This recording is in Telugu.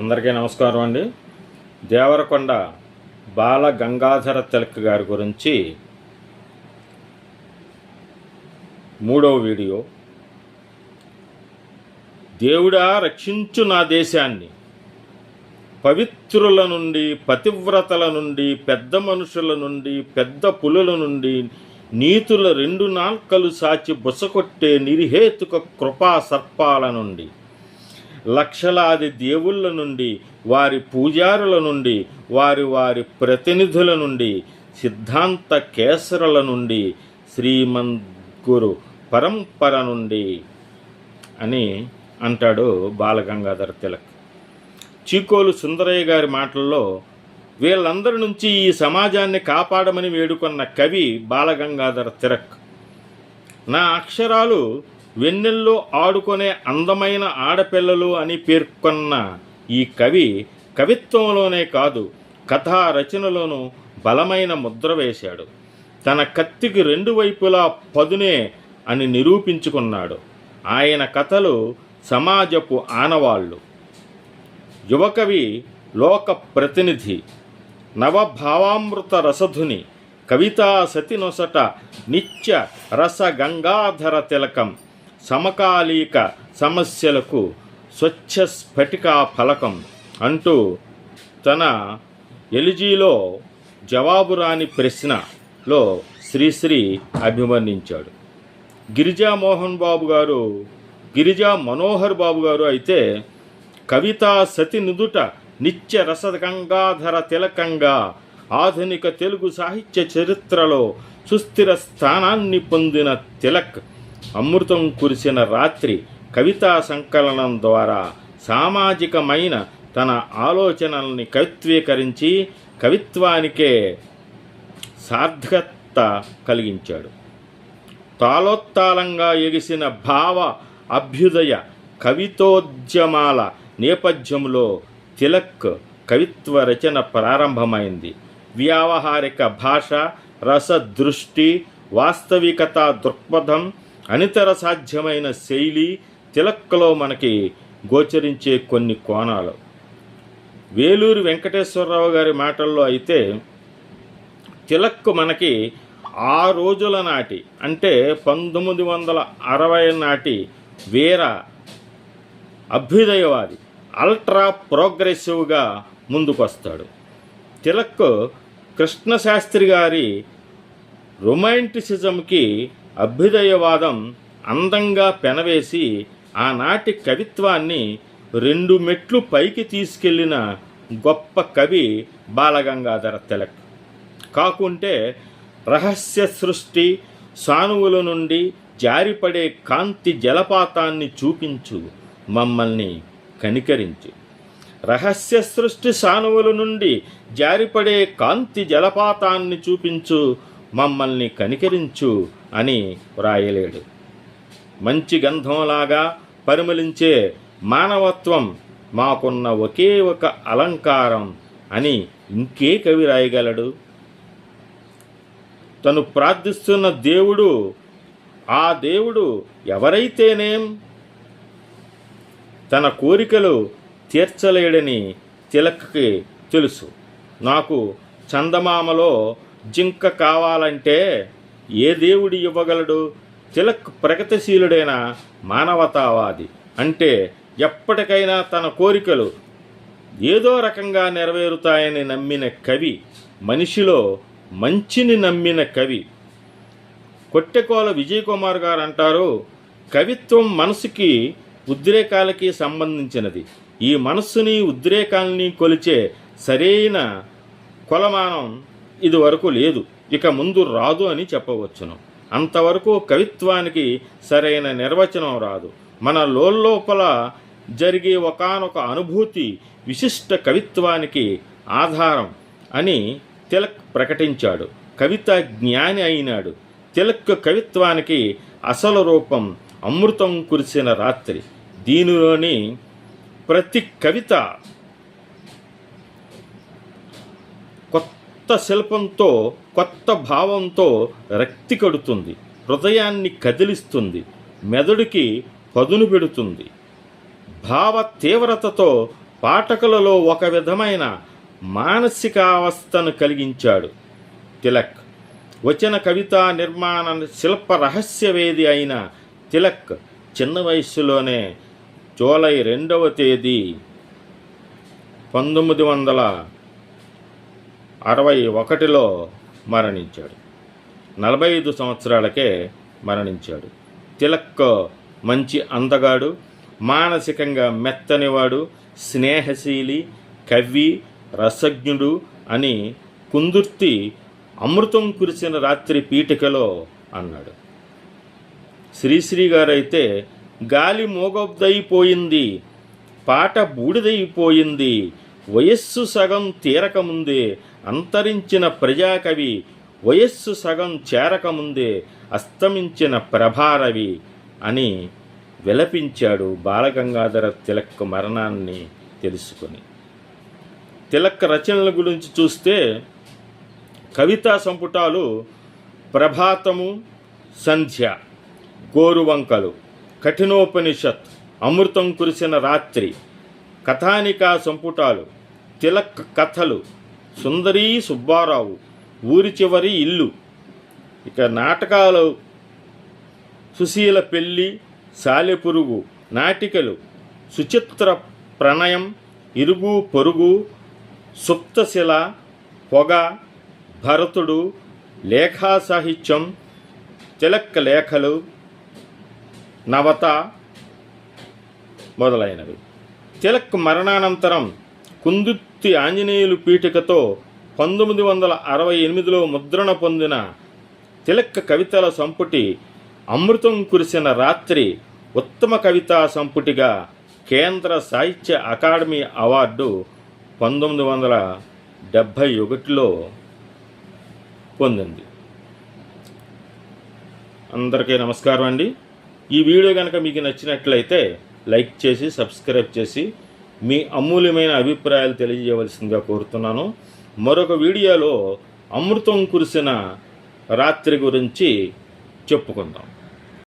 అందరికీ నమస్కారం అండి. దేవరకొండ బాల గంగాధర తిలక్ గారి గురించి మూడవ వీడియో. దేవుడా రక్షించు నా దేశాన్ని, పవిత్రుల నుండి, పతివ్రతల నుండి, పెద్ద మనుషుల నుండి, పెద్ద పులుల నుండి, నీతుల రెండు నాల్కలు సాచి బుసకొట్టే నిర్హేతుక కృపా సర్పాల నుండి, లక్షలాది దేవుళ్ళ నుండి, వారి పూజారుల నుండి, వారి ప్రతినిధుల నుండి, సిద్ధాంత కేసరుల నుండి, శ్రీమంద్గురు పరంపర నుండి అని అంటాడు బాలగంగాధర తిలక్. చీకోలు సుందరయ్య గారి మాటల్లో వీళ్ళందరి నుంచి ఈ సమాజాన్ని కాపాడమని వేడుకున్న కవి బాలగంగాధర తిలక్. నా అక్షరాలు వెన్నెల్లో ఆడుకునే అందమైన ఆడపిల్లలు అని పేర్కొన్న ఈ కవి కవిత్వంలోనే కాదు, కథా రచనలోనూ బలమైన ముద్ర వేశాడు. తన కత్తికి రెండు వైపులా పదునే అని నిరూపించుకున్నాడు. ఆయన కథలు సమాజపు ఆనవాళ్ళు. యువకవి, లోక ప్రతినిధి, నవభావామృత రసధుని, కవితా సతినొసట నిత్య రస గంగాధర తిలకం, సమకాలీక సమస్యలకు స్వచ్ఛ స్ఫటికా ఫలకం అంటూ తన ఎలిజీలో జవాబురాని ప్రశ్నలో శ్రీశ్రీ అభివర్ణించాడు. గిరిజా మనోహర్ బాబు గారు అయితే కవితా సతి నుదుట నిత్య రస గంగాధర తిలకంగా ఆధునిక తెలుగు సాహిత్య చరిత్రలో సుస్థిర స్థానాన్ని పొందిన తిలక్ అమృతం కురిసిన రాత్రి కవితా సంకలనం ద్వారా సామాజికమైన తన ఆలోచనల్ని కవిత్వీకరించి కవిత్వానికే సార్థకత కలిగించాడు. తాళోత్తాళంగా ఎగిసిన భావ అభ్యుదయ కవితోద్యమాల నేపథ్యంలో తిలక్ కవిత్వ రచన ప్రారంభమైంది. వ్యావహారిక భాష, రస దృష్టి, వాస్తవికత దృక్పథం, అనితర సాధ్యమైన శైలి తిలక్లో మనకి గోచరించే కొన్ని కోణాలు. వేలూరి వెంకటేశ్వరరావు గారి మాటల్లో అయితే తిలక్ మనకి ఆ రోజుల నాటి అంటే 1960 నాటి వీర అభ్యుదయవాది, అల్ట్రా ప్రోగ్రెసివ్గా ముందుకొస్తాడు. తిలక్ కృష్ణశాస్త్రి గారి రొమాంటిసిజంకి అభ్యుదయవాదం అందంగా పెనవేసి ఆనాటి కవిత్వాన్ని 2 మెట్లు పైకి తీసుకెళ్లిన గొప్ప కవి బాలగంగాధర తిలక్. కాకుంటే రహస్య సృష్టి, సానువుల నుండి జారిపడే కాంతి జలపాతాన్ని చూపించు, మమ్మల్ని కనికరించు. రహస్య సృష్టి, సానువుల నుండి జారిపడే కాంతి జలపాతాన్ని చూపించు, మమ్మల్ని కనికరించు అని వ్రాయలేడు. మంచి గంధంలాగా పరిమళించే మానవత్వం మాకున్న ఒకే ఒక అలంకారం అని ఇంకే కవి రాయగలడు? తను ప్రార్థిస్తున్న దేవుడు, ఆ దేవుడు ఎవరైతేనేం తన కోరికలు తీర్చలేడని తిలక్కి తెలుసు. నాకు చందమామలో జింక కావాలంటే ఏ దేవుడు ఇవ్వగలడు? తిలక్ ప్రగతిశీలుడైన మానవతావాది. అంటే ఎప్పటికైనా తన కోరికలు ఏదో రకంగా నెరవేరుతాయని నమ్మిన కవి, మనిషిలో మంచిని నమ్మిన కవి. కొట్టెకోల విజయ్ కుమార్ గారు అంటారు, కవిత్వం మనసుకి, ఉద్రేకాలకి సంబంధించినది. ఈ మనస్సుని, ఉద్రేకాలని కొలిచే సరైన కొలమానం ఇది వరకు లేదు, ఇక ముందు రాదు అని చెప్పవచ్చును. అంతవరకు కవిత్వానికి సరైన నిర్వచనం రాదు. మన లోపల జరిగే ఒకానొక అనుభూతి విశిష్ట కవిత్వానికి ఆధారం అని తిలక్ ప్రకటించాడు. కవిత జ్ఞాని అయినాడు. తిలక్ కవిత్వానికి అసలు రూపం అమృతం కురిసిన రాత్రి. దీనిలోని ప్రతి కవిత కొత్త శిల్పంతో, కొత్త భావంతో రక్తి కడుతుంది, హృదయాన్ని కదిలిస్తుంది, మెదడుకి పదును పెడుతుంది. భావ తీవ్రతతో పాఠకులలో ఒక విధమైన మానసికావస్థను కలిగించాడు. తిలక్ వచన కవితా నిర్మాణ శిల్ప రహస్యవేది అయిన తిలక్ చిన్న వయస్సులోనే జూలై 2వ తేదీ 1961లో మరణించాడు. 45 సంవత్సరాలకే మరణించాడు. తిలక్ మంచి అందగాడు, మానసికంగా మెత్తనివాడు, స్నేహశీలి, కవి, రసజ్ఞుడు అని కుందుర్తి అమృతం కురిసిన రాత్రి పీఠికలో అన్నాడు. శ్రీశ్రీ గారైతే గాలి మోగొద్దయిపోయింది, పాట బూడిదైపోయింది, వయస్సు సగం తీరకముందే అంతరించిన ప్రజాకవి, వయస్సు సగం చేరకముందే అస్తమించిన ప్రభారవి అని విలపించాడు బాలగంగాధర తిలక్ మరణాన్ని తెలుసుకొని. తిలక్ రచనల గురించి చూస్తే కవితా సంపుటాలు ప్రభాతము, సంధ్య, గోరువంకలు, కఠినోపనిషత్, అమృతం కురిసిన రాత్రి, కథానికా సంపుటాలు, తిలక్ కథలు, సుందరీ సుబ్బారావు, ఊరి చివరి ఇల్లు, ఇక నాటకాలు సుశీల పెళ్ళి, సాలెపురుగు, నాటికలు సుచిత్ర ప్రణయం, ఇరుగు పొరుగు, సుప్తశిల, పొగ, భరతుడు, లేఖా సాహిత్యం, తిలక్ లేఖలు, నవత మొదలైనవి. తిలక్ మరణానంతరం కుందుర్తి ఆంజనేయులు పీఠికతో 1968లో ముద్రణ పొందిన తిలక్ కవితల సంపుటి అమృతం కురిసిన రాత్రి ఉత్తమ కవితా సంపుటిగా కేంద్ర సాహిత్య అకాడమీ అవార్డు 1971లో పొందింది. అందరికీ నమస్కారం అండి. ఈ వీడియో కనుక మీకు నచ్చినట్లయితే లైక్ చేసి సబ్స్క్రైబ్ చేసి మీ అమూల్యమైన అభిప్రాయాలు తెలియజేయవలసిందిగా కోరుతున్నాను. మరొక వీడియోలో అమృతం కురిసిన రాత్రి గురించి చెప్పుకుందాం.